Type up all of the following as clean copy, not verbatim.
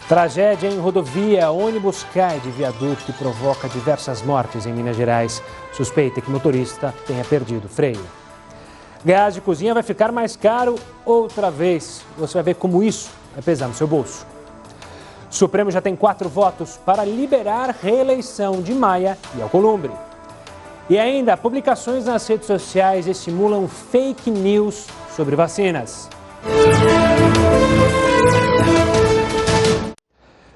Tragédia em rodovia. Ônibus cai de viaduto e provoca diversas mortes em Minas Gerais. Suspeita que o motorista tenha perdido o freio. Gás de cozinha vai ficar mais caro outra vez. Você vai ver como isso vai pesar no seu bolso. O Supremo já tem 4 votos para liberar reeleição de Maia e Alcolumbre. E ainda, publicações nas redes sociais estimulam fake news sobre vacinas.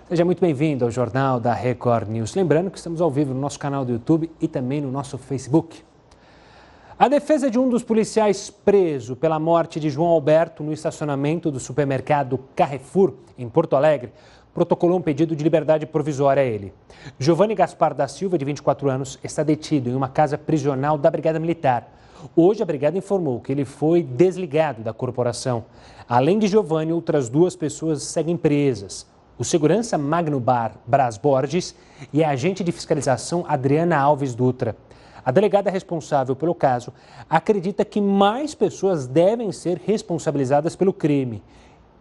Seja muito bem-vindo ao Jornal da Record News. Lembrando que estamos ao vivo no nosso canal do YouTube e também no nosso Facebook. A defesa de um dos policiais preso pela morte de João Alberto no estacionamento do supermercado Carrefour, em Porto Alegre, protocolou um pedido de liberdade provisória a ele. Giovanni Gaspar da Silva, de 24 anos, está detido em uma casa prisional da Brigada Militar. Hoje, a Brigada informou que ele foi desligado da corporação. Além de Giovanni, outras 2 pessoas seguem presas. O segurança Magno Braz Borges e a agente de fiscalização Adriana Alves Dutra. A delegada responsável pelo caso acredita que mais pessoas devem ser responsabilizadas pelo crime,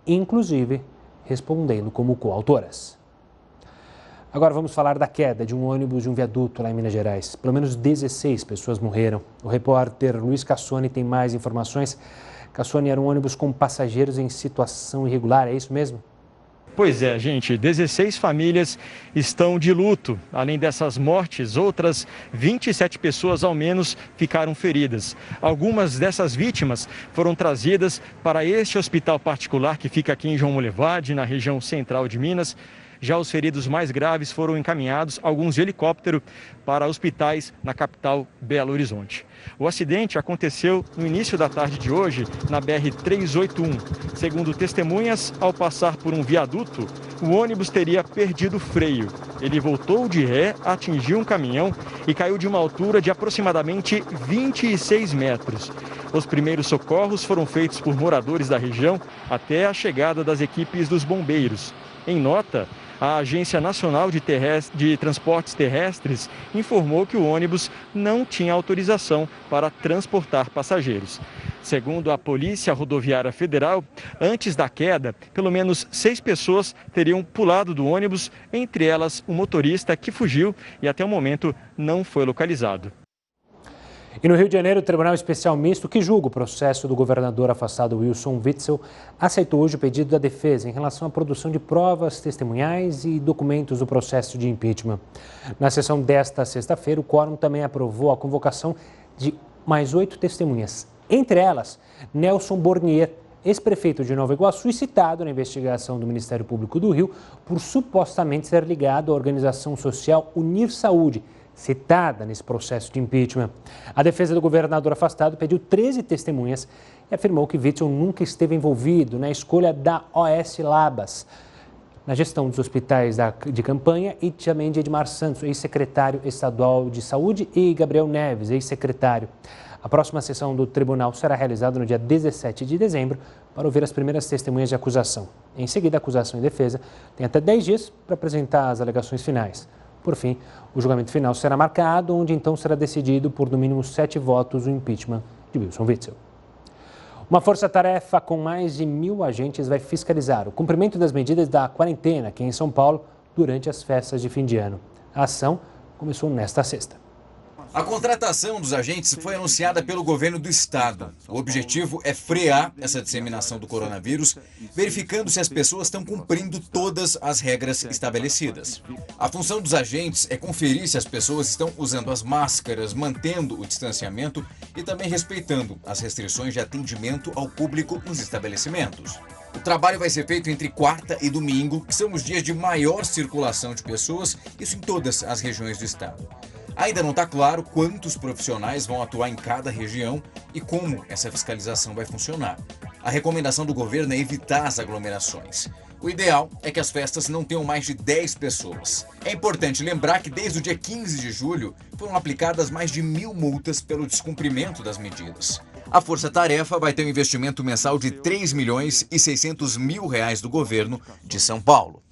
inclusive respondendo como coautoras. Agora vamos falar da queda de um ônibus de um viaduto lá em Minas Gerais. Pelo menos 16 pessoas morreram. O repórter Luiz Cassoni tem mais informações. Cassoni, era um ônibus com passageiros em situação irregular, é isso mesmo? Pois é, gente, 16 famílias estão de luto. Além dessas mortes, outras 27 pessoas ao menos ficaram feridas. Algumas dessas vítimas foram trazidas para este hospital particular que fica aqui em João Molevade, na região central de Minas. Já os feridos mais graves foram encaminhados, alguns de helicóptero, para hospitais na capital Belo Horizonte. O acidente aconteceu no início da tarde de hoje, na BR-381. Segundo testemunhas, ao passar por um viaduto, o ônibus teria perdido o freio. Ele voltou de ré, atingiu um caminhão e caiu de uma altura de aproximadamente 26 metros. Os primeiros socorros foram feitos por moradores da região até a chegada das equipes dos bombeiros. Em nota, a Agência Nacional de Transportes Terrestres informou que o ônibus não tinha autorização para transportar passageiros. Segundo a Polícia Rodoviária Federal, antes da queda, pelo menos 6 pessoas teriam pulado do ônibus, entre elas o motorista que fugiu e até o momento não foi localizado. E no Rio de Janeiro, o Tribunal Especial Misto, que julga o processo do governador afastado Wilson Witzel, aceitou hoje o pedido da defesa em relação à produção de provas testemunhais e documentos do processo de impeachment. Na sessão desta sexta-feira, o quórum também aprovou a convocação de mais 8 testemunhas. Entre elas, Nelson Bornier, ex-prefeito de Nova Iguaçu e citado na investigação do Ministério Público do Rio por supostamente ser ligado à organização social Unir Saúde, citada nesse processo de impeachment. A defesa do governador afastado pediu 13 testemunhas e afirmou que Witzel nunca esteve envolvido na escolha da OS Labas, na gestão dos hospitais de campanha, e também de Edmar Santos, ex-secretário estadual de saúde, e Gabriel Neves, ex-secretário. A próxima sessão do tribunal será realizada no dia 17 de dezembro para ouvir as primeiras testemunhas de acusação. Em seguida, a acusação e defesa tem até 10 dias para apresentar as alegações finais. Por fim, o julgamento final será marcado, onde então será decidido por no mínimo 7 votos o impeachment de Wilson Witzel. Uma força-tarefa com mais de 1.000 agentes vai fiscalizar o cumprimento das medidas da quarentena aqui em São Paulo durante as festas de fim de ano. A ação começou nesta sexta. A contratação dos agentes foi anunciada pelo governo do estado. O objetivo é frear essa disseminação do coronavírus, verificando se as pessoas estão cumprindo todas as regras estabelecidas. A função dos agentes é conferir se as pessoas estão usando as máscaras, mantendo o distanciamento e também respeitando as restrições de atendimento ao público nos estabelecimentos. O trabalho vai ser feito entre quarta e domingo, que são os dias de maior circulação de pessoas, isso em todas as regiões do estado. Ainda não está claro quantos profissionais vão atuar em cada região e como essa fiscalização vai funcionar. A recomendação do governo é evitar as aglomerações. O ideal é que as festas não tenham mais de 10 pessoas. É importante lembrar que desde o dia 15 de julho foram aplicadas mais de 1.000 multas pelo descumprimento das medidas. A Força-Tarefa vai ter um investimento mensal de R$3.600.000 do governo de São Paulo.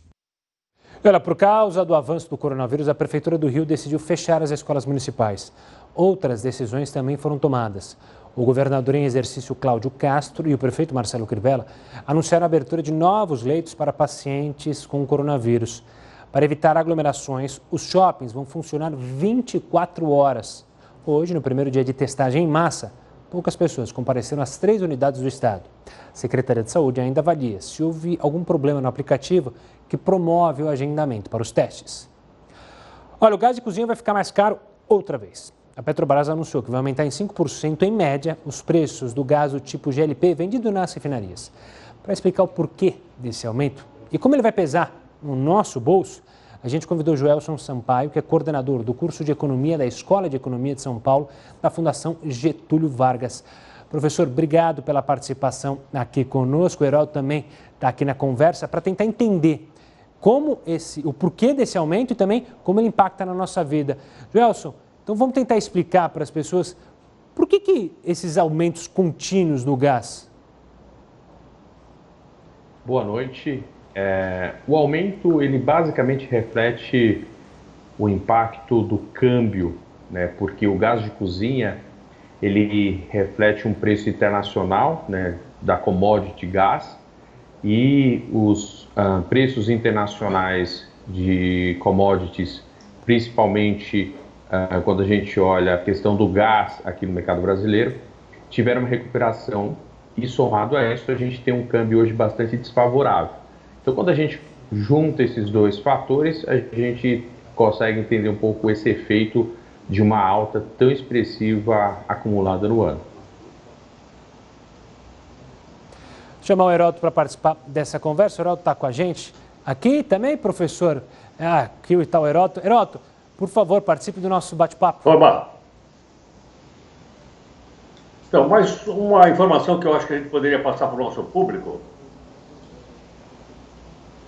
Olha, por causa do avanço do coronavírus, a Prefeitura do Rio decidiu fechar as escolas municipais. Outras decisões também foram tomadas. O governador em exercício Cláudio Castro e o prefeito Marcelo Crivella anunciaram a abertura de novos leitos para pacientes com coronavírus. Para evitar aglomerações, os shoppings vão funcionar 24 horas. Hoje, no primeiro dia de testagem em massa, poucas pessoas compareceram às 3 unidades do estado. A Secretaria de Saúde ainda avalia se houve algum problema no aplicativo que promove o agendamento para os testes. Olha, o gás de cozinha vai ficar mais caro outra vez. A Petrobras anunciou que vai aumentar em 5% em média os preços do gás do tipo GLP vendido nas refinarias. Para explicar o porquê desse aumento e como ele vai pesar no nosso bolso, a gente convidou Joelson Sampaio, que é coordenador do curso de Economia da Escola de Economia de São Paulo, da Fundação Getúlio Vargas. Professor, obrigado pela participação aqui conosco. O Heródoto também está aqui na conversa para tentar entender o porquê desse aumento e também como ele impacta na nossa vida. Joelson, então vamos tentar explicar para as pessoas por que esses aumentos contínuos no gás? Boa noite. O aumento, ele basicamente reflete o impacto do câmbio, né? Porque o gás de cozinha, ele reflete um preço internacional, né, da commodity gás, e os preços internacionais de commodities, principalmente quando a gente olha a questão do gás aqui no mercado brasileiro, tiveram uma recuperação e, somado a isso, a gente tem um câmbio hoje bastante desfavorável. Então, quando a gente junta esses dois fatores, a gente consegue entender um pouco esse efeito de uma alta tão expressiva acumulada no ano. Vou chamar o Heródoto para participar dessa conversa. O Heródoto está com a gente aqui também, professor. Aqui está o Heródoto. Heródoto, por favor, participe do nosso bate-papo. Oba! Então, mais uma informação que eu acho que a gente poderia passar para o nosso público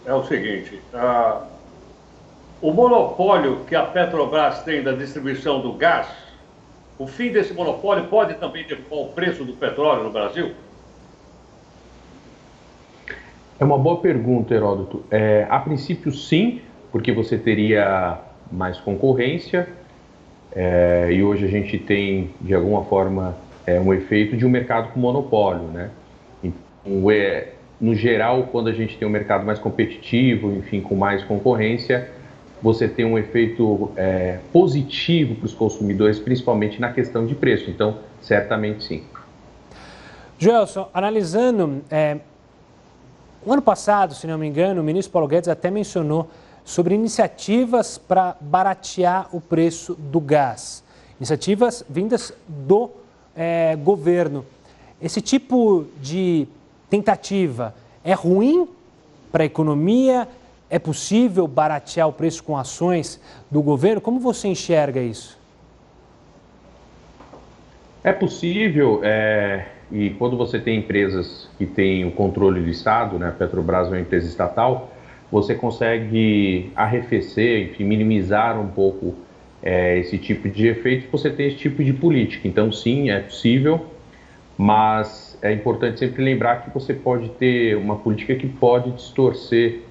é o seguinte: o monopólio que a Petrobras tem da distribuição do gás, o fim desse monopólio pode também derrubar o preço do petróleo no Brasil? É uma boa pergunta, Heródoto. A princípio, sim, porque você teria mais concorrência, e hoje a gente tem, de alguma forma, um efeito de um mercado com monopólio, né? Então, no geral, quando a gente tem um mercado mais competitivo, enfim, com mais concorrência, você tem um efeito positivo para os consumidores, principalmente na questão de preço. Então, certamente sim. Joelson, analisando, o ano passado, se não me engano, o ministro Paulo Guedes até mencionou sobre iniciativas para baratear o preço do gás. Iniciativas vindas do governo. Esse tipo de tentativa é ruim para a economia? É possível baratear o preço com ações do governo? Como você enxerga isso? É possível, e quando você tem empresas que têm o controle do Estado, né, a Petrobras é uma empresa estatal, você consegue arrefecer, enfim, minimizar um pouco esse tipo de efeito, você tem esse tipo de política. Então, sim, é possível, mas é importante sempre lembrar que você pode ter uma política que pode distorcer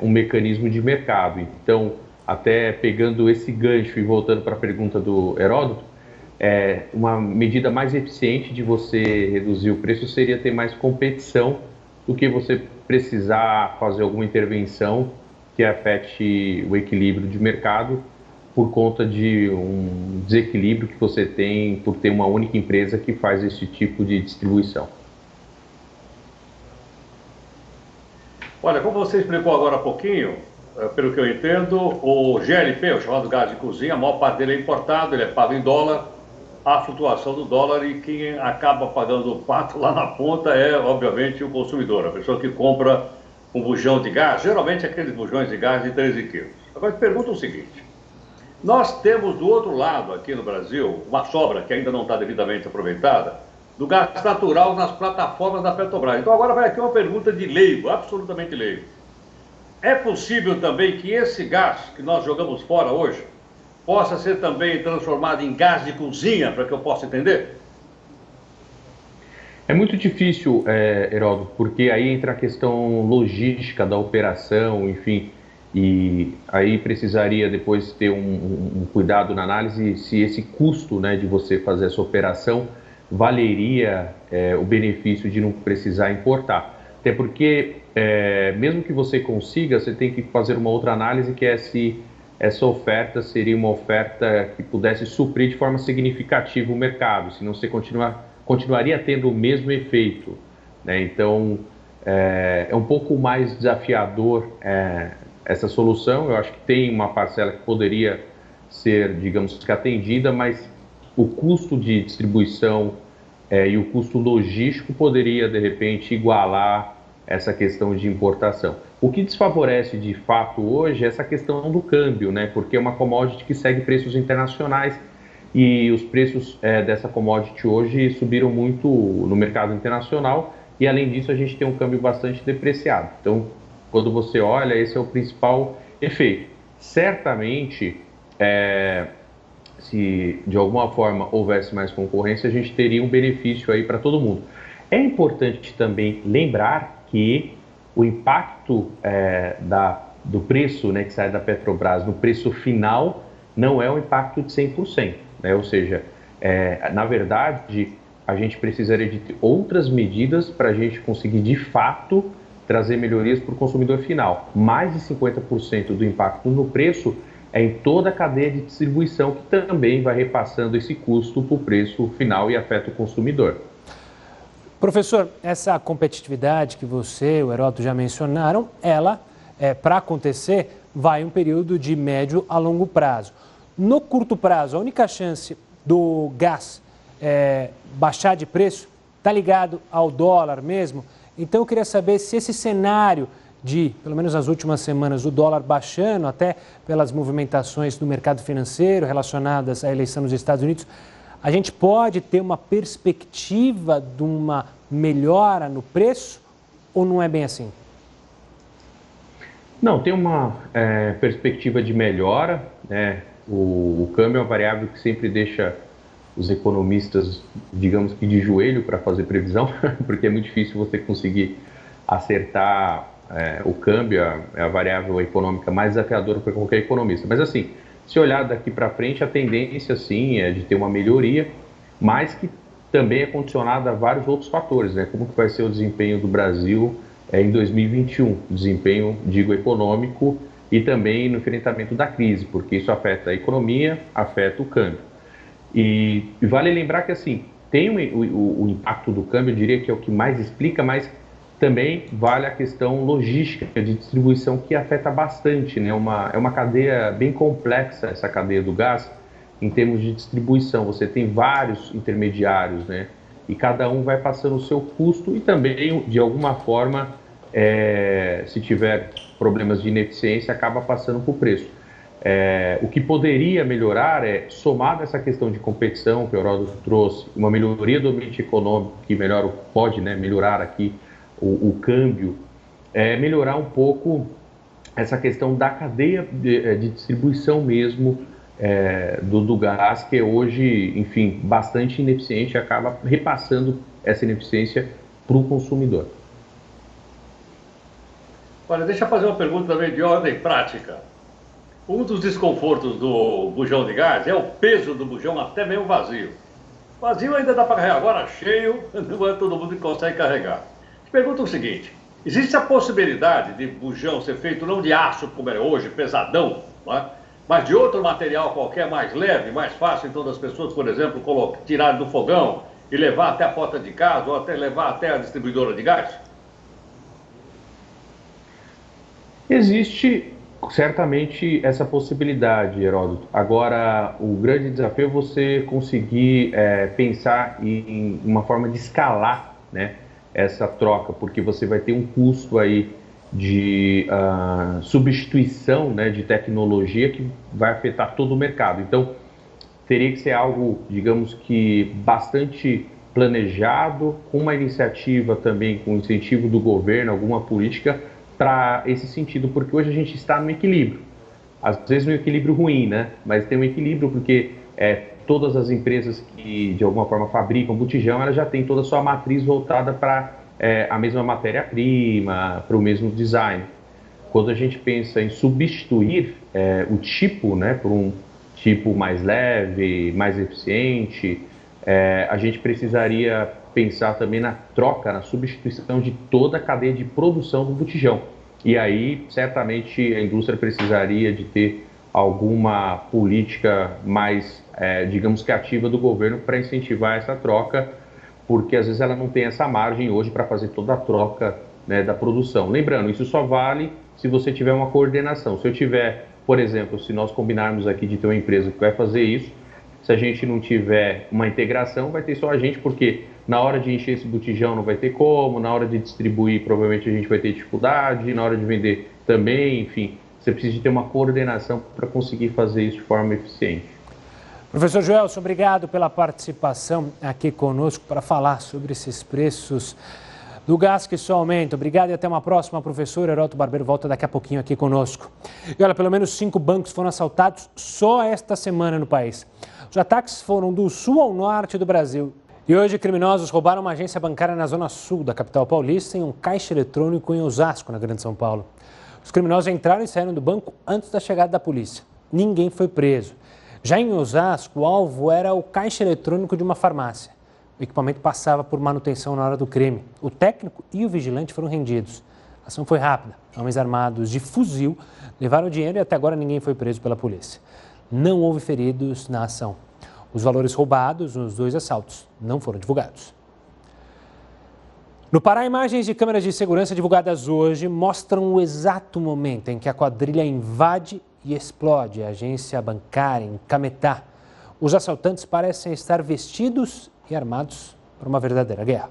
um mecanismo de mercado. Então, até pegando esse gancho e voltando para a pergunta do Heródoto, uma medida mais eficiente de você reduzir o preço seria ter mais competição do que você precisar fazer alguma intervenção que afete o equilíbrio de mercado por conta de um desequilíbrio que você tem por ter uma única empresa que faz esse tipo de distribuição. Olha, como você explicou agora há pouquinho, pelo que eu entendo, o GLP, o chamado gás de cozinha, a maior parte dele é importado, ele é pago em dólar, a flutuação do dólar, e quem acaba pagando o pato lá na ponta é, obviamente, o consumidor, a pessoa que compra um bujão de gás, geralmente aqueles bujões de gás de 13 quilos. Agora, te pergunto o seguinte: nós temos do outro lado, aqui no Brasil, uma sobra que ainda não está devidamente aproveitada, do gás natural nas plataformas da Petrobras. Então agora vai aqui uma pergunta de leigo, absolutamente leigo. É possível também que esse gás que nós jogamos fora hoje possa ser também transformado em gás de cozinha, para que eu possa entender? É muito difícil, Heródoto, porque aí entra a questão logística da operação, enfim, e aí precisaria depois ter um cuidado na análise se esse custo, né, de você fazer essa operação valeria o benefício de não precisar importar. Até porque, mesmo que você consiga, você tem que fazer uma outra análise, que é se essa oferta seria uma oferta que pudesse suprir de forma significativa o mercado, senão você continuaria tendo o mesmo efeito, né? Então, é um pouco mais desafiador essa solução. Eu acho que tem uma parcela que poderia ser, digamos que atendida, mas o custo de distribuição e o custo logístico poderia, de repente, igualar essa questão de importação. O que desfavorece, de fato, hoje é essa questão do câmbio, né? Porque é uma commodity que segue preços internacionais e os preços dessa commodity hoje subiram muito no mercado internacional e, além disso, a gente tem um câmbio bastante depreciado. Então, quando você olha, esse é o principal efeito. Certamente, se de alguma forma houvesse mais concorrência, a gente teria um benefício aí para todo mundo. É importante também lembrar que o impacto do preço, né, que sai da Petrobras no preço final não é um impacto de 100%, né? Ou seja, na verdade, a gente precisaria de outras medidas para a gente conseguir, de fato, trazer melhorias para o consumidor final. Mais de 50% do impacto no preço é em toda a cadeia de distribuição, que também vai repassando esse custo para o preço final e afeta o consumidor. Professor, essa competitividade que você e o Heródoto já mencionaram, ela, para acontecer, vai um período de médio a longo prazo. No curto prazo, a única chance do gás baixar de preço está ligado ao dólar mesmo. Então, eu queria saber se esse cenário de, pelo menos nas últimas semanas, o dólar baixando, até pelas movimentações do mercado financeiro relacionadas à eleição nos Estados Unidos, a gente pode ter uma perspectiva de uma melhora no preço ou não é bem assim? Não, tem uma perspectiva de melhora, né? O câmbio é uma variável que sempre deixa os economistas, digamos que de joelho para fazer previsão, porque é muito difícil você conseguir acertar o câmbio, é a variável econômica mais desafiadora para qualquer economista. Mas assim, se olhar daqui para frente, a tendência sim é de ter uma melhoria, mas que também é condicionada a vários outros fatores, né? Como que vai ser o desempenho do Brasil em 2021, desempenho, digo, econômico e também no enfrentamento da crise, porque isso afeta a economia, afeta o câmbio. E vale lembrar que assim, tem o impacto do câmbio, eu diria que é o que mais explica, mas também vale a questão logística de distribuição, que afeta bastante, né? É uma cadeia bem complexa, essa cadeia do gás, em termos de distribuição. Você tem vários intermediários, né? E cada um vai passando o seu custo e também, de alguma forma, se tiver problemas de ineficiência, acaba passando por preço. O que poderia melhorar somado a essa questão de competição que o Heródoto trouxe, uma melhoria do ambiente econômico, que pode, né, melhorar aqui o câmbio, melhorar um pouco essa questão da cadeia de distribuição mesmo do gás, que é hoje, enfim, bastante ineficiente, e acaba repassando essa ineficiência para o consumidor. Olha, deixa eu fazer uma pergunta também de ordem prática. Um dos desconfortos do bujão de gás é o peso do bujão até meio vazio. Vazio ainda dá para carregar, agora cheio, não é todo mundo que consegue carregar. Te pergunto o seguinte, existe a possibilidade de bujão ser feito não de aço, como é hoje, pesadão, não é? Mas de outro material qualquer mais leve, mais fácil, então, das pessoas, por exemplo, tirarem do fogão e levar até a porta de casa ou até levar até a distribuidora de gás? Existe certamente essa possibilidade, Heródoto. Agora, o grande desafio é você conseguir pensar em uma forma de escalar, né, essa troca, porque você vai ter um custo aí de substituição, né, de tecnologia que vai afetar todo o mercado. Então, teria que ser algo, digamos que, bastante planejado, com uma iniciativa também, com incentivo do governo, alguma política para esse sentido, porque hoje a gente está no equilíbrio. Às vezes no equilíbrio ruim, né? Mas tem um equilíbrio porque todas as empresas que de alguma forma fabricam botijão, elas já têm toda a sua matriz voltada para a mesma matéria-prima, para o mesmo design. Quando a gente pensa em substituir o tipo, né, por um tipo mais leve, mais eficiente, a gente precisaria pensar também na troca, na substituição de toda a cadeia de produção do botijão. E aí, certamente, a indústria precisaria de ter alguma política mais, digamos que ativa do governo para incentivar essa troca, porque às vezes ela não tem essa margem hoje para fazer toda a troca, né, da produção. Lembrando, isso só vale se você tiver uma coordenação. Se eu tiver, por exemplo, se nós combinarmos aqui de ter uma empresa que vai fazer isso, se a gente não tiver uma integração, vai ter só a gente, porque na hora de encher esse botijão não vai ter como, na hora de distribuir provavelmente a gente vai ter dificuldade, na hora de vender também, enfim, você precisa de ter uma coordenação para conseguir fazer isso de forma eficiente. Professor Joelson, obrigado pela participação aqui conosco para falar sobre esses preços do gás que só aumenta. Obrigado e até uma próxima, professor. Heródoto Barbeiro volta daqui a pouquinho aqui conosco. E olha, pelo menos 5 bancos foram assaltados só esta semana no país. Os ataques foram do sul ao norte do Brasil. E hoje, criminosos roubaram uma agência bancária na zona sul da capital paulista e um caixa eletrônico em Osasco, na Grande São Paulo. Os criminosos entraram e saíram do banco antes da chegada da polícia. Ninguém foi preso. Já em Osasco, o alvo era o caixa eletrônico de uma farmácia. O equipamento passava por manutenção na hora do crime. O técnico e o vigilante foram rendidos. A ação foi rápida. Homens armados de fuzil levaram o dinheiro e até agora ninguém foi preso pela polícia. Não houve feridos na ação. Os valores roubados nos 2 assaltos não foram divulgados. No Pará, imagens de câmeras de segurança divulgadas hoje mostram o exato momento em que a quadrilha invade e explode a agência bancária em Cametá. Os assaltantes parecem estar vestidos e armados para uma verdadeira guerra.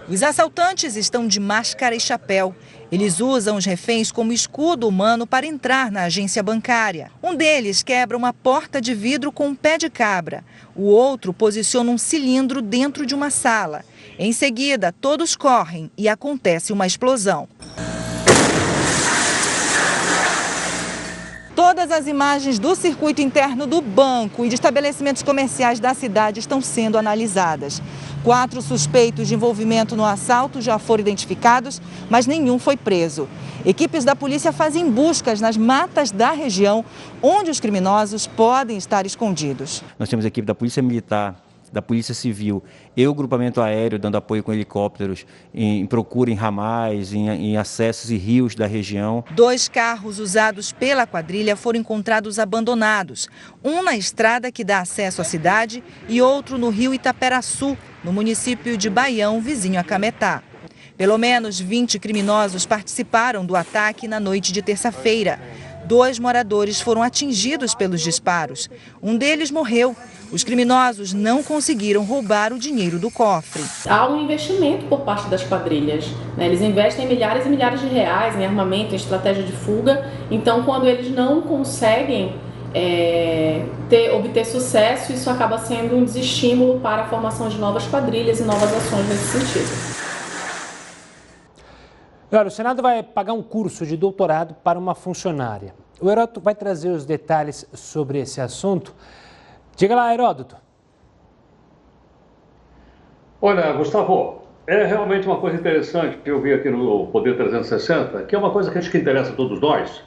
Os assaltantes estão de máscara e chapéu. Eles usam os reféns como escudo humano para entrar na agência bancária. Um deles quebra uma porta de vidro com um pé de cabra. O outro posiciona um cilindro dentro de uma sala. Em seguida, todos correm e acontece uma explosão. Todas as imagens do circuito interno do banco e de estabelecimentos comerciais da cidade estão sendo analisadas. 4 suspeitos de envolvimento no assalto já foram identificados, mas nenhum foi preso. Equipes da polícia fazem buscas nas matas da região, onde os criminosos podem estar escondidos. Nós temos a equipe da Polícia Militar, da Polícia Civil e o grupamento aéreo dando apoio com helicópteros em procura em ramais, em acessos e rios da região. 2 carros usados pela quadrilha foram encontrados abandonados. Um na estrada que dá acesso à cidade e outro no rio Itaperaçu, no município de Baião, vizinho a Cametá. Pelo menos 20 criminosos participaram do ataque na noite de terça-feira. 2 moradores foram atingidos pelos disparos. Um deles morreu. Os criminosos não conseguiram roubar o dinheiro do cofre. Há um investimento por parte das quadrilhas, né? Eles investem milhares e milhares de reais em armamento, em estratégia de fuga. Então, quando eles não conseguem obter sucesso, isso acaba sendo um desestímulo para a formação de novas quadrilhas e novas ações nesse sentido. Agora, o Senado vai pagar um curso de doutorado para uma funcionária. O Heródoto vai trazer os detalhes sobre esse assunto. Diga lá, Heródoto. Olha, Gustavo, é realmente uma coisa interessante que eu vi aqui no Poder 360, que é uma coisa que acho que interessa a todos nós,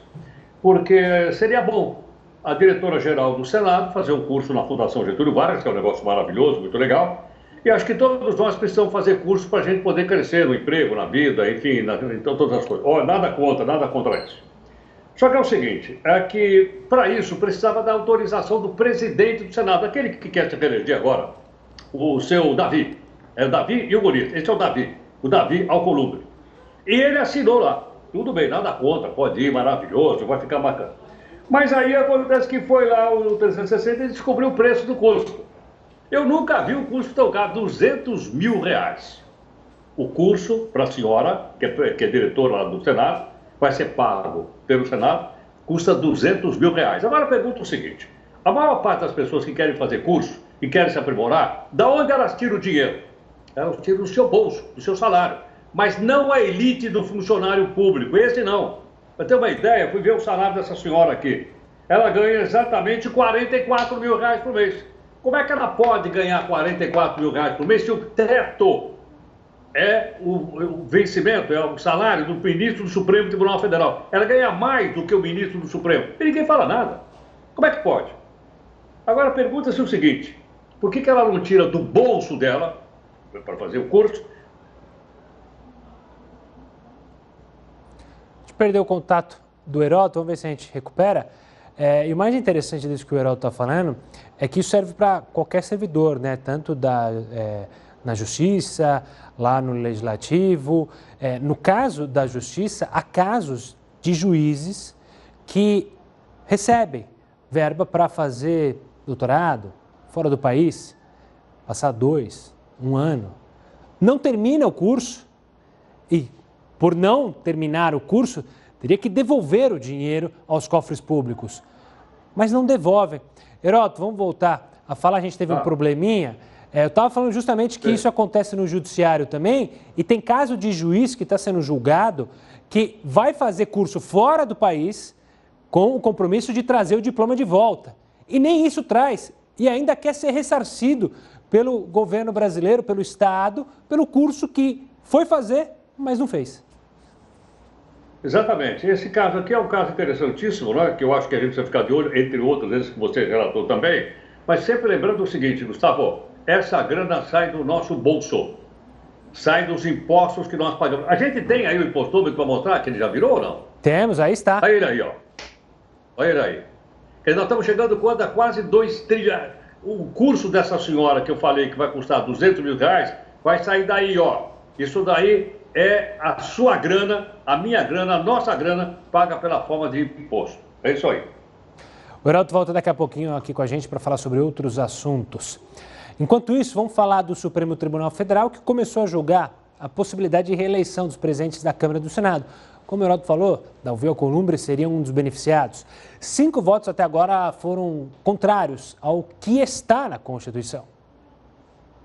porque seria bom a diretora-geral do Senado fazer um curso na Fundação Getúlio Vargas, que é um negócio maravilhoso, muito legal, e acho que todos nós precisamos fazer curso para a gente poder crescer no emprego, na vida, enfim, então todas as coisas. Olha, nada contra isso. Só que é o seguinte, é que para isso precisava da autorização do presidente do Senado, aquele que quer se reeleger agora, o seu Davi. É o Davi e o Bonito, esse é o Davi Alcolumbre. E ele assinou lá, tudo bem, nada contra, pode ir, maravilhoso, vai ficar bacana. Mas aí acontece que foi lá o 360 e descobriu o preço do custo. Eu nunca vi um curso tão caro, R$200 mil. O curso para a senhora, que é diretora lá do Senado, vai ser pago pelo Senado, custa R$200 mil. Agora pergunta o seguinte, a maior parte das pessoas que querem fazer curso e querem se aprimorar, da onde elas tiram o dinheiro? Elas tiram do seu bolso, do seu salário, mas não a elite do funcionário público, esse não. Para ter uma ideia, fui ver o salário dessa senhora aqui. Ela ganha exatamente R$44 mil por mês. Como é que ela pode ganhar R$44 mil por mês se o teto é o vencimento, é o salário do ministro do Supremo Tribunal Federal? Ela ganha mais do que o ministro do Supremo. E ninguém fala nada. Como é que pode? Agora pergunta-se o seguinte, Por que ela não tira do bolso dela para fazer o curso? A gente perdeu o contato do Heródoto, vamos ver se a gente recupera. E o mais interessante disso que o Heródoto está falando é que isso serve para qualquer servidor, né? Tanto na Justiça, lá no Legislativo. No caso da Justiça, há casos de juízes que recebem verba para fazer doutorado fora do país, passar 2, 1 ano, não termina o curso e, por não terminar o curso, teria que devolver o dinheiro aos cofres públicos, mas não devolvem. Heródoto, vamos voltar a falar, a gente teve um probleminha. Eu estava falando justamente que isso acontece no judiciário também, e tem caso de juiz que está sendo julgado que vai fazer curso fora do país com o compromisso de trazer o diploma de volta. E nem isso traz, e ainda quer ser ressarcido pelo governo brasileiro, pelo Estado, pelo curso que foi fazer, mas não fez. Exatamente. Esse caso aqui é um caso interessantíssimo, né? Que eu acho que a gente precisa ficar de olho, entre outros, esses que você relatou também. Mas sempre lembrando o seguinte, Gustavo, essa grana sai do nosso bolso, sai dos impostos que nós pagamos. A gente tem aí o impostômetro para mostrar que ele já virou ou não? Temos, aí está. Olha ele aí, ó. Olha ele aí. Nós estamos chegando a quase 2 trilhões. O curso dessa senhora que eu falei que vai custar 200 mil reais, vai sair daí, ó. Isso daí é a sua grana, a minha grana, a nossa grana, paga pela forma de imposto. É isso aí. O Heródoto volta daqui a pouquinho aqui com a gente para falar sobre outros assuntos. Enquanto isso, vamos falar do Supremo Tribunal Federal, que começou a julgar a possibilidade de reeleição dos presidentes da Câmara e do Senado. Como o Heródoto falou, Davi Alcolumbre seria um dos beneficiados. 5 votos até agora foram contrários ao que está na Constituição.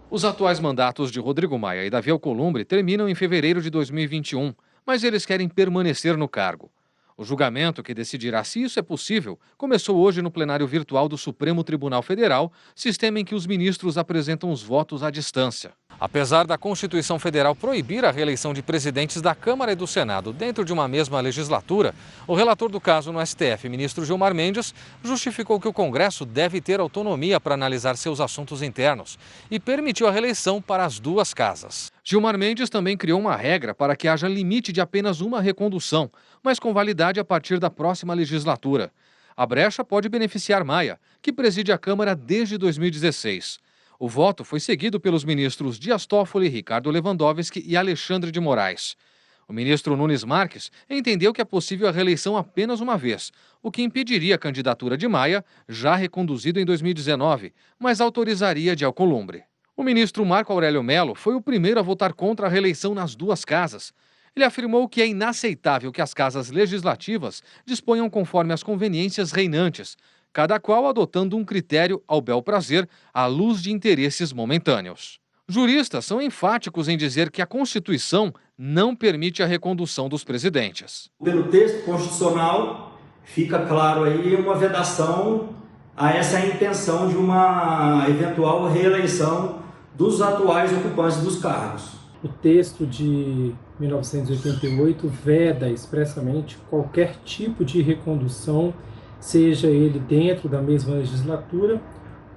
Os atuais mandatos de Rodrigo Maia e Davi Alcolumbre terminam em fevereiro de 2021, mas eles querem permanecer no cargo. O julgamento, que decidirá se isso é possível, começou hoje no plenário virtual do Supremo Tribunal Federal, sistema em que os ministros apresentam os votos à distância. Apesar da Constituição Federal proibir a reeleição de presidentes da Câmara e do Senado dentro de uma mesma legislatura, o relator do caso no STF, ministro Gilmar Mendes, justificou que o Congresso deve ter autonomia para analisar seus assuntos internos e permitiu a reeleição para as 2 casas. Gilmar Mendes também criou uma regra para que haja limite de apenas uma recondução, mas com validade a partir da próxima legislatura. A brecha pode beneficiar Maia, que preside a Câmara desde 2016. O voto foi seguido pelos ministros Dias Toffoli, Ricardo Lewandowski e Alexandre de Moraes. O ministro Nunes Marques entendeu que é possível a reeleição apenas uma vez, o que impediria a candidatura de Maia, já reconduzido em 2019, mas autorizaria de Alcolumbre. O ministro Marco Aurélio Mello foi o primeiro a votar contra a reeleição nas 2 casas. Ele afirmou que é inaceitável que as casas legislativas disponham conforme as conveniências reinantes, cada qual adotando um critério ao bel prazer à luz de interesses momentâneos. Juristas são enfáticos em dizer que a Constituição não permite a recondução dos presidentes. Pelo texto constitucional, fica claro aí uma vedação a essa intenção de uma eventual reeleição dos atuais ocupantes dos cargos. O texto de 1988 veda expressamente qualquer tipo de recondução, seja ele dentro da mesma legislatura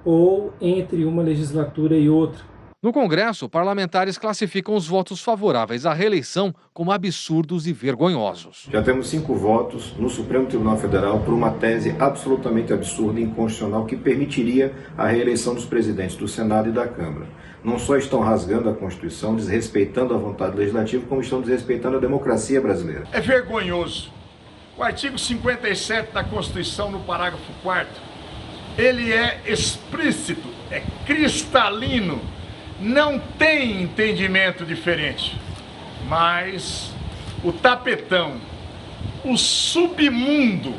ou entre uma legislatura e outra. No Congresso, parlamentares classificam os votos favoráveis à reeleição como absurdos e vergonhosos. Já temos 5 votos no Supremo Tribunal Federal por uma tese absolutamente absurda e inconstitucional que permitiria a reeleição dos presidentes do Senado e da Câmara. Não só estão rasgando a Constituição, desrespeitando a vontade legislativa, como estão desrespeitando a democracia brasileira. É vergonhoso. O artigo 57 da Constituição, no parágrafo 4º, ele é explícito, é cristalino, não tem entendimento diferente. Mas o tapetão, o submundo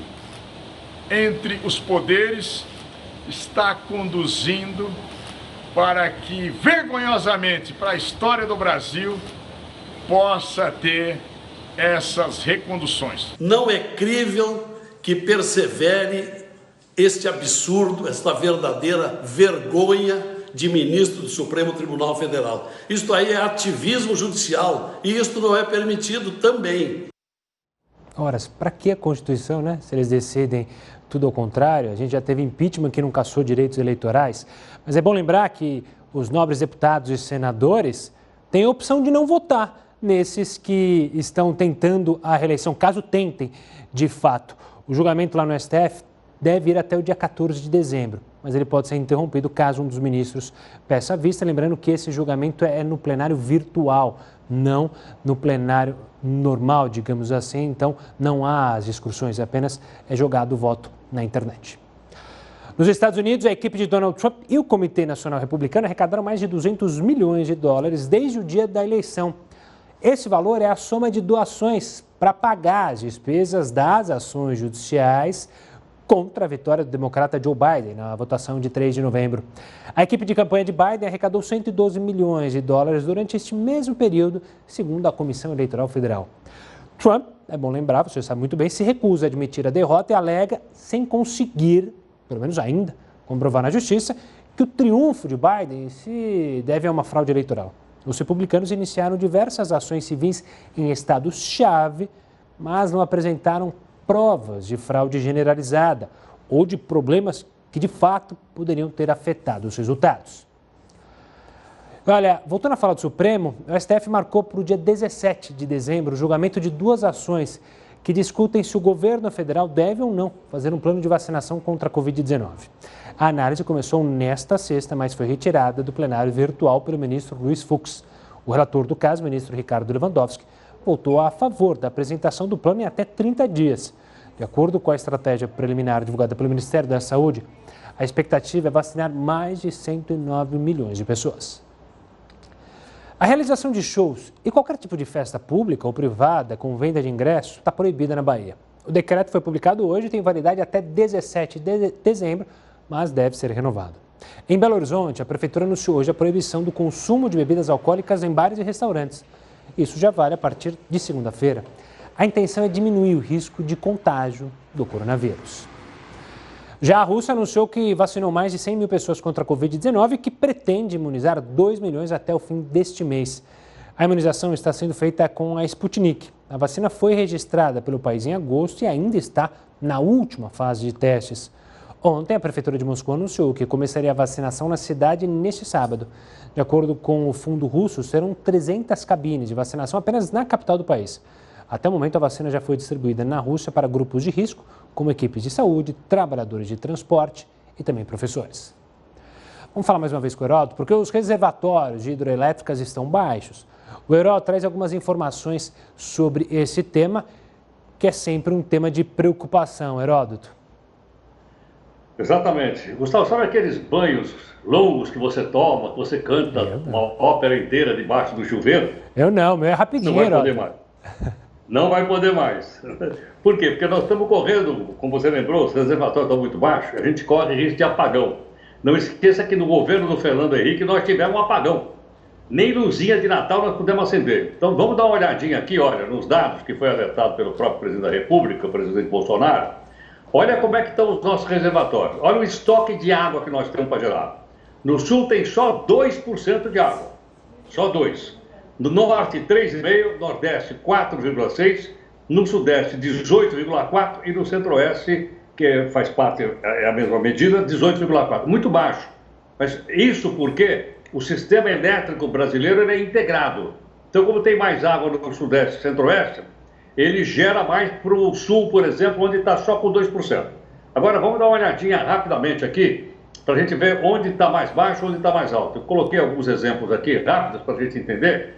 entre os poderes está conduzindo para que, vergonhosamente, para a história do Brasil, possa ter essas reconduções. Não é crível que persevere este absurdo, esta verdadeira vergonha de ministro do Supremo Tribunal Federal. Isto aí é ativismo judicial e isto não é permitido também. Ora, para que a Constituição, né? Se eles decidem tudo ao contrário, a gente já teve impeachment que não cassou direitos eleitorais. Mas é bom lembrar que os nobres deputados e senadores têm a opção de não votar nesses que estão tentando a reeleição, caso tentem de fato. O julgamento lá no STF deve ir até o dia 14 de dezembro, mas ele pode ser interrompido caso um dos ministros peça a vista. Lembrando que esse julgamento é no plenário virtual, não no plenário normal, digamos assim. Então, não há as discussões, apenas é jogado o voto na internet. Nos Estados Unidos, a equipe de Donald Trump e o Comitê Nacional Republicano arrecadaram mais de 200 milhões de dólares desde o dia da eleição. Esse valor é a soma de doações para pagar as despesas das ações judiciais contra a vitória do democrata Joe Biden na votação de 3 de novembro. A equipe de campanha de Biden arrecadou 112 milhões de dólares durante este mesmo período, segundo a Comissão Eleitoral Federal. Trump, é bom lembrar, você sabe muito bem, se recusa a admitir a derrota e alega, sem conseguir, pelo menos ainda, comprovar na justiça, que o triunfo de Biden se deve a uma fraude eleitoral. Os republicanos iniciaram diversas ações civis em estados-chave, mas não apresentaram provas de fraude generalizada ou de problemas que, de fato, poderiam ter afetado os resultados. Olha, voltando a falar do Supremo, o STF marcou para o dia 17 de dezembro o julgamento de duas ações que discutem se o governo federal deve ou não fazer um plano de vacinação contra a Covid-19. A análise começou nesta sexta, mas foi retirada do plenário virtual pelo ministro Luiz Fux. O relator do caso, o ministro Ricardo Lewandowski, votou a favor da apresentação do plano em até 30 dias. De acordo com a estratégia preliminar divulgada pelo Ministério da Saúde, a expectativa é vacinar mais de 109 milhões de pessoas. A realização de shows e qualquer tipo de festa pública ou privada com venda de ingressos está proibida na Bahia. O decreto foi publicado hoje e tem validade até 17 de dezembro, mas deve ser renovado. Em Belo Horizonte, a Prefeitura anunciou hoje a proibição do consumo de bebidas alcoólicas em bares e restaurantes. Isso já vale a partir de segunda-feira. A intenção é diminuir o risco de contágio do coronavírus. Já a Rússia anunciou que vacinou mais de 100 mil pessoas contra a Covid-19 e que pretende imunizar 2 milhões até o fim deste mês. A imunização está sendo feita com a Sputnik. A vacina foi registrada pelo país em agosto e ainda está na última fase de testes. Ontem, a Prefeitura de Moscou anunciou que começaria a vacinação na cidade neste sábado. De acordo com o fundo russo, serão 300 cabines de vacinação apenas na capital do país. Até o momento, a vacina já foi distribuída na Rússia para grupos de risco, como equipes de saúde, trabalhadores de transporte e também professores. Vamos falar mais uma vez com o Heródoto, porque os reservatórios de hidroelétricas estão baixos. O Heródoto traz algumas informações sobre esse tema, que é sempre um tema de preocupação, Heródoto. Exatamente. Gustavo, sabe aqueles banhos longos que você toma, que você canta uma ópera inteira debaixo do chuveiro? Eu não, meu é rapidinho, Não vai poder mais. Não vai poder mais. Por quê? Porque nós estamos correndo, como você lembrou, os reservatórios estão muito baixos, a gente corre risco de apagão. Não esqueça que no governo do Fernando Henrique nós tivemos um apagão. Nem luzinha de Natal nós pudemos acender. Então vamos dar uma olhadinha aqui, olha, nos dados que foi alertado pelo próprio presidente da República, o presidente Bolsonaro. Olha como é que estão os nossos reservatórios. Olha o estoque de água que nós temos para gerar. No sul tem só 2% de água. Só 2%. No norte, 3,5%. Nordeste, 4,6%. No sudeste, 18,4%. E no centro-oeste, que faz parte, é a mesma medida, 18,4%. Muito baixo. Mas isso porque o sistema elétrico brasileiro é integrado. Então, como tem mais água no sudeste e centro-oeste, ele gera mais para o sul, por exemplo, onde está só com 2%. Agora, vamos dar uma olhadinha rapidamente aqui, para a gente ver onde está mais baixo, onde está mais alto. Eu coloquei alguns exemplos aqui, rápidos, para a gente entender.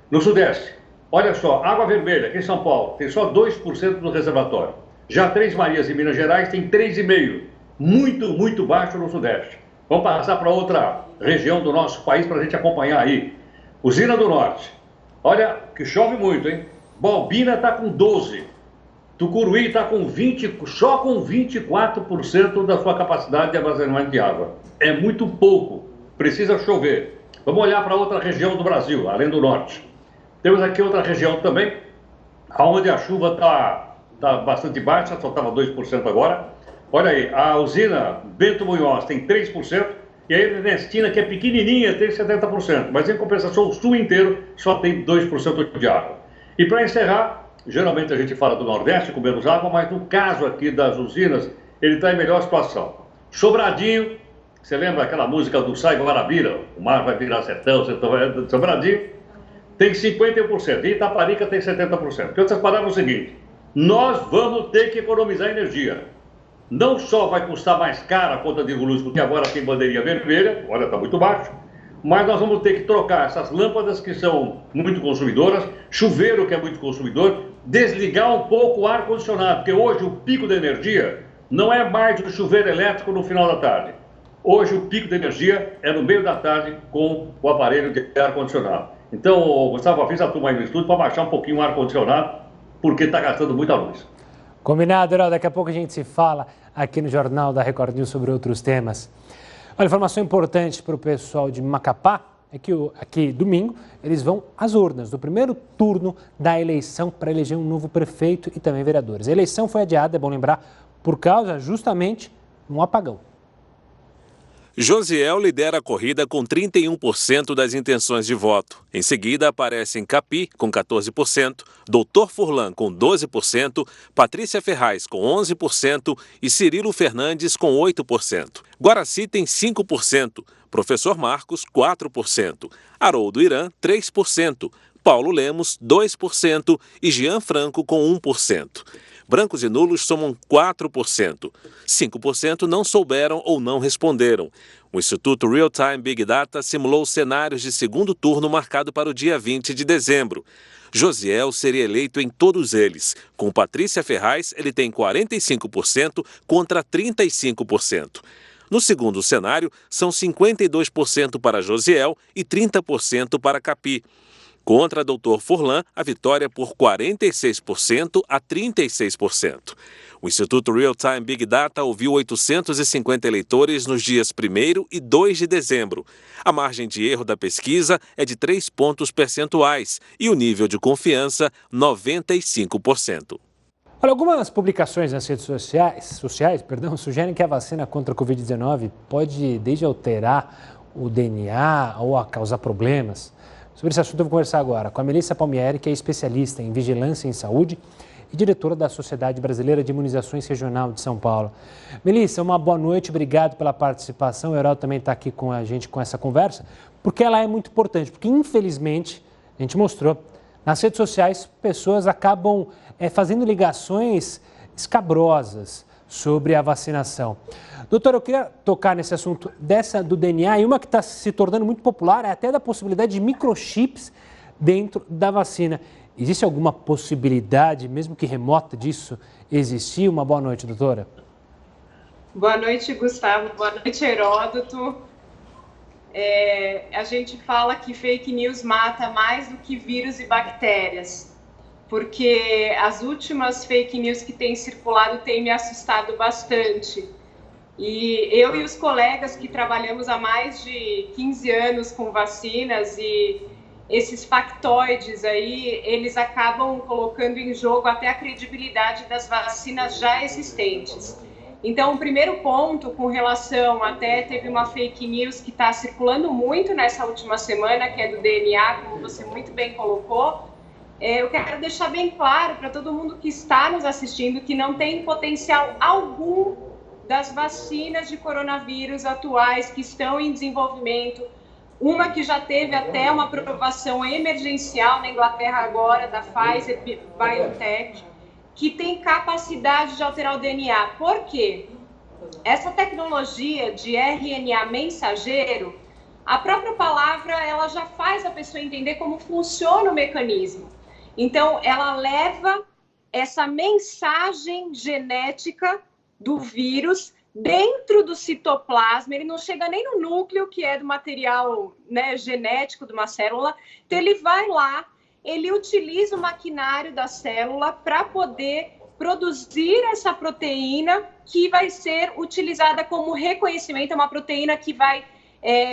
No sudeste, olha só, Água Vermelha, aqui em São Paulo, tem só 2% do reservatório. Já Três Marias, em Minas Gerais, tem 3,5%. Muito, muito baixo no sudeste. Vamos passar para outra região do nosso país para a gente acompanhar aí. Usina do Norte. Olha, que chove muito, hein? Balbina está com 12%. Tucuruí está com 20%, só com 24% da sua capacidade de armazenamento de água. É muito pouco. Precisa chover. Vamos olhar para outra região do Brasil, além do norte. Temos aqui outra região também, onde a chuva está bastante baixa, só estava 2% agora. Olha aí, a usina Bento Munhoz tem 3%, e a Ernestina, que é pequenininha, tem 70%. Mas, em compensação, o sul inteiro só tem 2% de água. E para encerrar, Geralmente a gente fala do Nordeste com menos água, mas no caso aqui das usinas, ele está em melhor situação. Sobradinho, você lembra aquela música do Sai Guarabira? O mar vai virar sertão, Sobradinho, tem 51%, e Itaparica tem 70%. Porque vocês pararam o seguinte, nós vamos ter que economizar energia. Não só vai custar mais cara a conta de luz, porque agora tem bandeirinha vermelha, olha, está muito baixo, mas nós vamos ter que trocar essas lâmpadas que são muito consumidoras, chuveiro que é muito consumidor, desligar um pouco o ar-condicionado, porque hoje o pico da energia não é mais o chuveiro elétrico no final da tarde. Hoje o pico da energia é no meio da tarde com o aparelho de ar-condicionado. Então, Gustavo, fiz a turma aí no estúdio para baixar um pouquinho o ar-condicionado, porque está gastando muita luz. Combinado, Herói. Daqui a pouco a gente se fala aqui no Jornal da Record News sobre outros temas. Uma informação importante para o pessoal de Macapá é que aqui domingo eles vão às urnas do primeiro turno da eleição para eleger um novo prefeito e também vereadores. A eleição foi adiada, é bom lembrar, por causa justamente de um apagão. Josiel lidera a corrida com 31% das intenções de voto. Em seguida aparecem Capi, com 14%, Doutor Furlan, com 12%, Patrícia Ferraz, com 11% e Cirilo Fernandes, com 8%. Guaraci tem 5%, Professor Marcos, 4%, Haroldo Irã, 3%, Paulo Lemos, 2% e Jean Franco, com 1%. Brancos e nulos somam 4%. 5% não souberam ou não responderam. O Instituto Real Time Big Data simulou cenários de segundo turno marcado para o dia 20 de dezembro. Josiel seria eleito em todos eles. Com Patrícia Ferraz, ele tem 45% contra 35%. No segundo cenário, são 52% para Josiel e 30% para Capi. Contra Doutor Furlan, a vitória por 46% a 36%. O Instituto Real Time Big Data ouviu 850 eleitores nos dias 1º e 2 de dezembro. A margem de erro da pesquisa é de 3 pontos percentuais e o nível de confiança, 95%. Olha, algumas publicações nas redes sociais sugerem que a vacina contra a Covid-19 pode desde alterar o DNA ou causar problemas. Sobre esse assunto eu vou conversar agora com a Melissa Palmieri, que é especialista em vigilância em saúde e diretora da Sociedade Brasileira de Imunizações Regional de São Paulo. Melissa, uma boa noite, obrigado pela participação. O Herói também está aqui com a gente com essa conversa, porque ela é muito importante, porque infelizmente, a gente mostrou, nas redes sociais, pessoas acabam fazendo ligações escabrosas sobre a vacinação. Doutor, eu queria tocar nesse assunto do DNA e uma que está se tornando muito popular é até da possibilidade de microchips dentro da vacina. Existe alguma possibilidade, mesmo que remota, disso existir? Uma boa noite, doutora. Boa noite, Gustavo. Boa noite, Heródoto. A gente fala que fake news mata mais do que vírus e bactérias, porque as últimas fake news que têm circulado têm me assustado bastante. E eu e os colegas que trabalhamos há mais de 15 anos com vacinas e esses factoides aí, eles acabam colocando em jogo até a credibilidade das vacinas já existentes. Então, o primeiro ponto com relação, até teve uma fake news que está circulando muito nessa última semana, que é do DNA, como você muito bem colocou. Eu quero deixar bem claro para todo mundo que está nos assistindo que não tem potencial algum das vacinas de coronavírus atuais que estão em desenvolvimento. Uma que já teve até uma aprovação emergencial na Inglaterra agora, da Pfizer BioNTech, que tem capacidade de alterar o DNA. Por quê? Essa tecnologia de RNA mensageiro, a própria palavra, ela já faz a pessoa entender como funciona o mecanismo. Então, ela leva essa mensagem genética do vírus dentro do citoplasma, ele não chega nem no núcleo, que é do material, né, genético de uma célula, então ele vai lá, ele utiliza o maquinário da célula para poder produzir essa proteína que vai ser utilizada como reconhecimento, é uma proteína que vai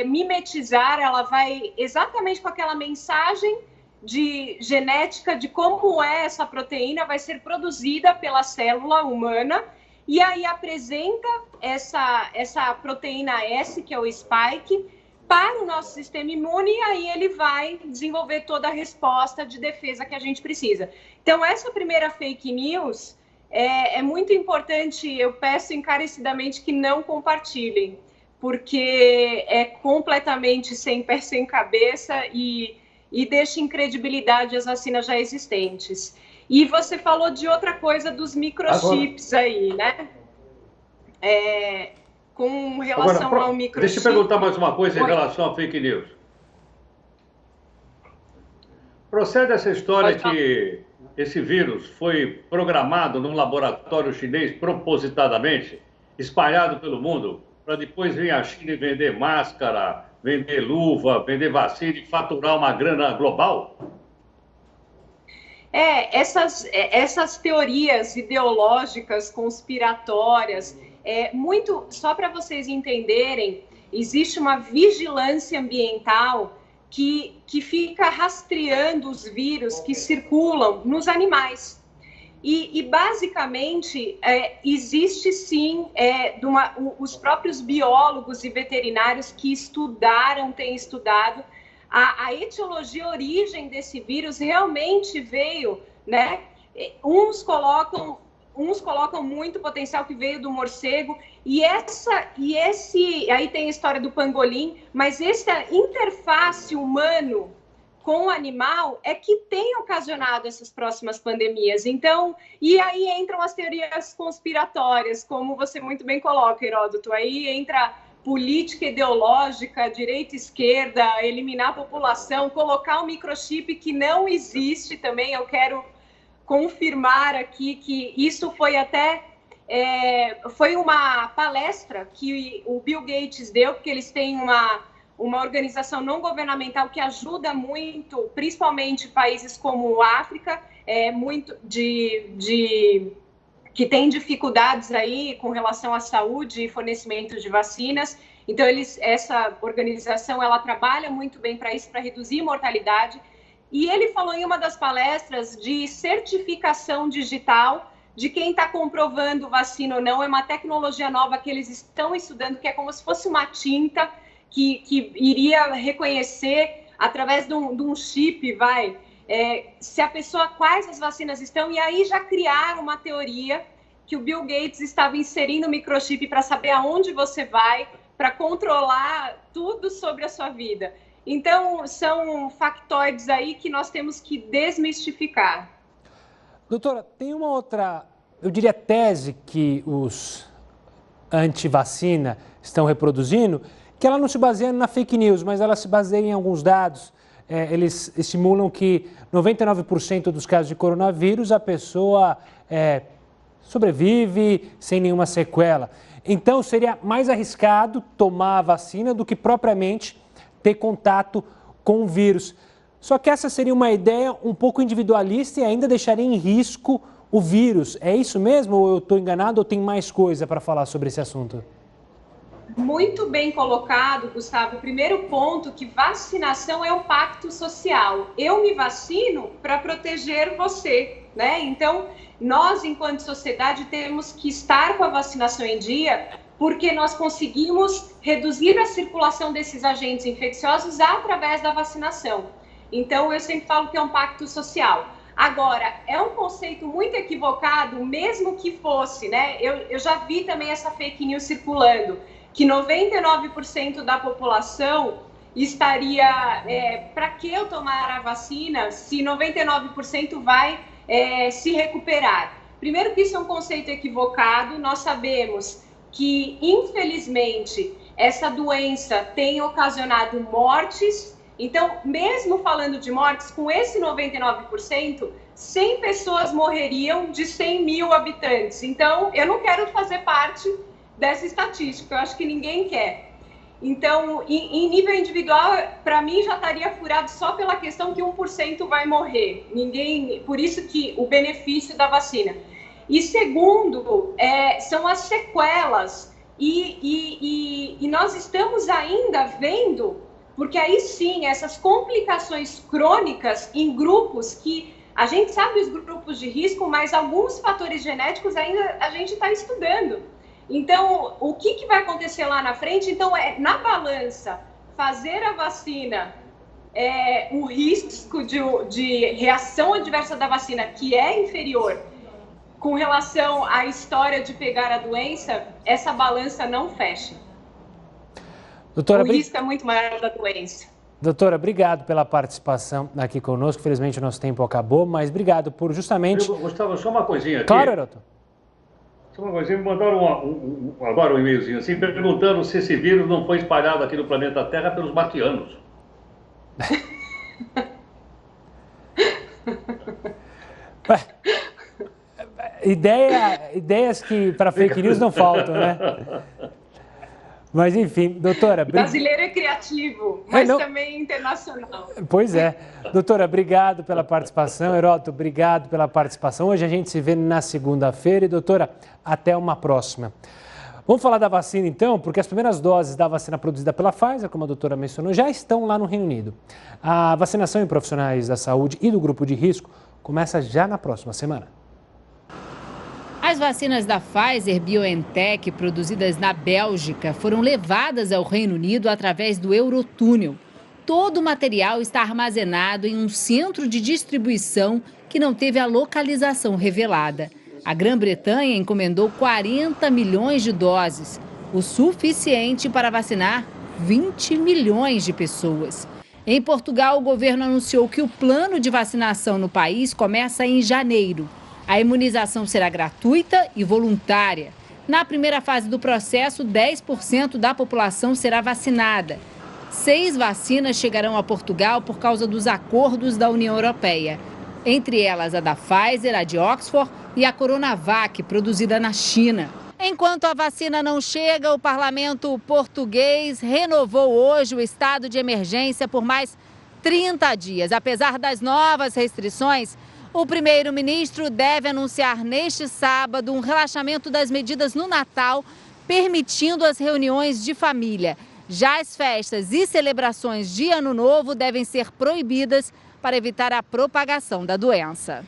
mimetizar, ela vai exatamente com aquela mensagem de genética de como é essa proteína, vai ser produzida pela célula humana, e aí apresenta essa proteína S, que é o spike, para o nosso sistema imune, e aí ele vai desenvolver toda a resposta de defesa que a gente precisa. Então, essa primeira fake news é muito importante, eu peço encarecidamente que não compartilhem, porque é completamente sem pé, sem cabeça e deixa incredibilidade as vacinas já existentes. E você falou de outra coisa dos microchips aí, né? Com relação ao microchip... Deixa eu perguntar mais uma coisa em relação à fake news. Procede essa história que esse vírus foi programado num laboratório chinês propositadamente, espalhado pelo mundo, para depois vir à China e vender máscara, vender luva, vender vacina e faturar uma grana global? Essas teorias ideológicas, conspiratórias, só para vocês entenderem, existe uma vigilância ambiental que fica rastreando os vírus que circulam nos animais. E basicamente, existe sim, os próprios biólogos e veterinários que têm estudado a etiologia, a origem desse vírus realmente veio, né? Uns colocam muito potencial que veio do morcego, aí tem a história do pangolim, mas essa interface humano com o animal é que tem ocasionado essas próximas pandemias. Então, e aí entram as teorias conspiratórias, como você muito bem coloca, Heródoto, aí entra política ideológica, direita, esquerda, eliminar a população, colocar um microchip que não existe também. Eu quero confirmar aqui que isso foi foi uma palestra que o Bill Gates deu, porque eles têm uma organização não governamental que ajuda muito, principalmente países como a África, que tem dificuldades aí com relação à saúde e fornecimento de vacinas. Então, essa organização, ela trabalha muito bem para isso, para reduzir mortalidade. E ele falou em uma das palestras de certificação digital de quem está comprovando vacina ou não. É uma tecnologia nova que eles estão estudando, que é como se fosse uma tinta que iria reconhecer através de um chip, se a pessoa, quais as vacinas estão, e aí já criaram uma teoria que o Bill Gates estava inserindo microchip para saber aonde você vai, para controlar tudo sobre a sua vida. Então, são factoides aí que nós temos que desmistificar. Doutora, tem uma outra, eu diria, tese que os anti-vacina estão reproduzindo, que ela não se baseia na fake news, mas ela se baseia em alguns dados. Eles estimulam que 99% dos casos de coronavírus a pessoa sobrevive sem nenhuma sequela. Então, seria mais arriscado tomar a vacina do que propriamente ter contato com o vírus. Só que essa seria uma ideia um pouco individualista e ainda deixaria em risco o vírus. É isso mesmo ou eu estou enganado ou tem mais coisa para falar sobre esse assunto? Muito bem colocado, Gustavo. O primeiro ponto, que vacinação é um pacto social. Eu me vacino para proteger você, né? Então, nós, enquanto sociedade, temos que estar com a vacinação em dia, porque nós conseguimos reduzir a circulação desses agentes infecciosos através da vacinação. Então, eu sempre falo que é um pacto social. Agora, é um conceito muito equivocado, mesmo que fosse, né? Eu já vi também essa fake news circulando, que 99% da população estaria... para que eu tomar a vacina se 99% vai se recuperar? Primeiro que isso é um conceito equivocado. Nós sabemos que, infelizmente, essa doença tem ocasionado mortes. Então, mesmo falando de mortes, com esse 99%, 100 pessoas morreriam de 100 mil habitantes. Então, eu não quero fazer parte dessa estatística, eu acho que ninguém quer. Então, em nível individual, para mim já estaria furado só pela questão que 1% vai morrer. Por isso que o benefício da vacina. E segundo, são as sequelas. E nós estamos ainda vendo, porque aí sim, essas complicações crônicas em grupos que a gente sabe os grupos de risco, mas alguns fatores genéticos ainda a gente está estudando. Então, o que vai acontecer lá na frente? Então, na balança, fazer a vacina, o risco de reação adversa da vacina, que é inferior com relação à história de pegar a doença, essa balança não fecha. Doutora, o risco é muito maior da doença. Doutora, obrigado pela participação aqui conosco. Infelizmente o nosso tempo acabou, mas obrigado por justamente... Gustavo, só uma coisinha aqui. Claro, Heroto. Só uma coisinha, me mandaram agora um e-mailzinho assim, perguntando se esse vírus não foi espalhado aqui no planeta Terra pelos marcianos. Ideias que para fake news não faltam, né? Mas enfim, doutora... Brasileiro é criativo, mas também internacional. Pois é. Doutora, obrigado pela participação. Heroto, obrigado pela participação. Hoje a gente se vê na segunda-feira. E, doutora, até uma próxima. Vamos falar da vacina, então, porque as primeiras doses da vacina produzida pela Pfizer, como a doutora mencionou, já estão lá no Reino Unido. A vacinação em profissionais da saúde e do grupo de risco começa já na próxima semana. As vacinas da Pfizer-BioNTech, produzidas na Bélgica, foram levadas ao Reino Unido através do Eurotúnel. Todo o material está armazenado em um centro de distribuição que não teve a localização revelada. A Grã-Bretanha encomendou 40 milhões de doses, o suficiente para vacinar 20 milhões de pessoas. Em Portugal, o governo anunciou que o plano de vacinação no país começa em janeiro. A imunização será gratuita e voluntária. Na primeira fase do processo, 10% da população será vacinada. 6 vacinas chegarão a Portugal por causa dos acordos da União Europeia. Entre elas a da Pfizer, a de Oxford e a Coronavac, produzida na China. Enquanto a vacina não chega, o parlamento português renovou hoje o estado de emergência por mais 30 dias. Apesar das novas restrições, o primeiro-ministro deve anunciar neste sábado um relaxamento das medidas no Natal, permitindo as reuniões de família. Já as festas e celebrações de Ano Novo devem ser proibidas para evitar a propagação da doença.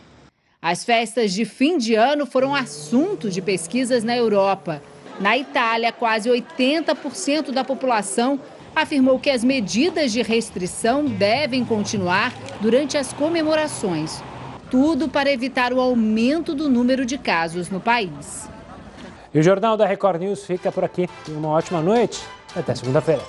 As festas de fim de ano foram assunto de pesquisas na Europa. Na Itália, quase 80% da população afirmou que as medidas de restrição devem continuar durante as comemorações. Tudo para evitar o aumento do número de casos no país. E o Jornal da Record News fica por aqui. Tenha uma ótima noite. Até segunda-feira.